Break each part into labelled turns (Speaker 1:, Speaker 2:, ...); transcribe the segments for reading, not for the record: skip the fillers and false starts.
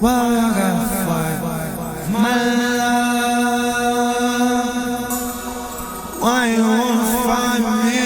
Speaker 1: Why I gotta fight my love? Why you wanna find me?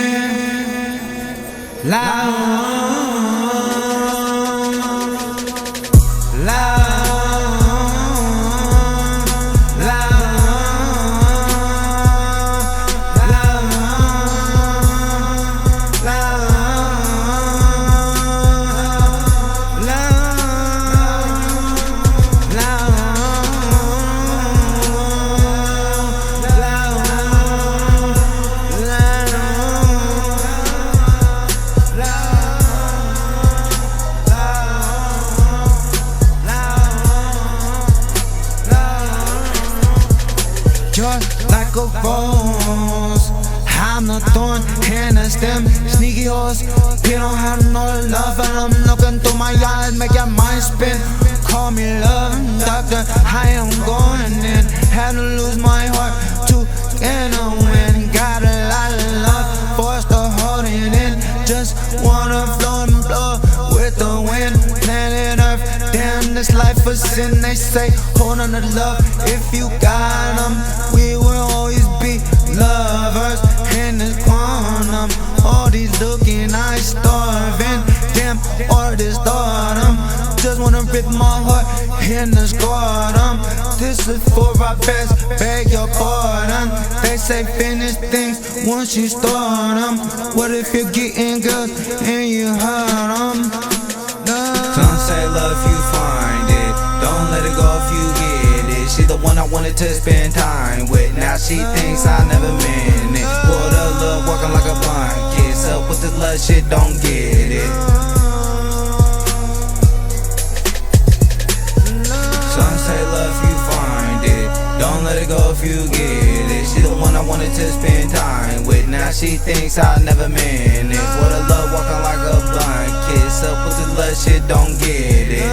Speaker 1: Just like a rose, I'm the thorn and the stem. Sneaky horse, you don't have no love, and I'm looking through my eyes, make your mind spin. Call me love doctor, I am going in. Had to lose my heart to get a win. Got a lot of love, forced to hold it in. Just wanna float and blow with the wind. Planet Earth, damn, this life a sin. They say, hold on to love if you got them. We will always be lovers in this quantum. All these looking eyes starving. Damn, artists stardom. Just wanna rip my heart in the stardom. This is for our best, beg your pardon. They say finish things once you start them. What if you're getting girls and you hurt them?
Speaker 2: Some say love you find it, don't let it go if you get it. She the one I wanted to spend time with, now she thinks I never meant it. What a love walking like a blind kiss, up with this love shit, don't get it. Some say love you find it, don't let it go if you get it. She the one I wanted to spend time with, now she thinks I never meant it. What a love walking like a blind kiss, up with this love shit, don't get it.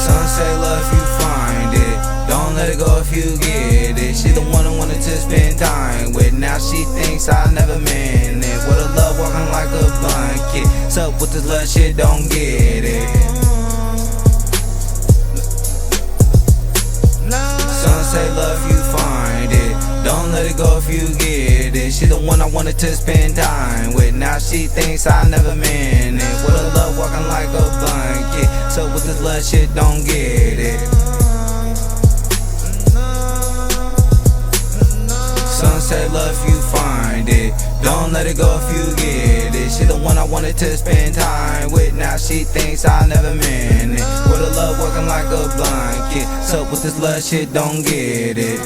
Speaker 2: Some say love you find it, don't let it go if you get it. She the one I wanted to spend time with, now she thinks I never meant it. What a love walking like a blind kid, up with this love shit, don't get it. Some say love you find it, don't let it go if you get it. She the one I wanted to spend time with, now she thinks I never meant it. What a love walking like a blind kid, so with this love shit, don't get it. Some say love you find it, don't let it go if you get it. She the one I wanted to spend time with, now she thinks I never meant it. What a love walking like a blind kid, so with this love shit, don't get it.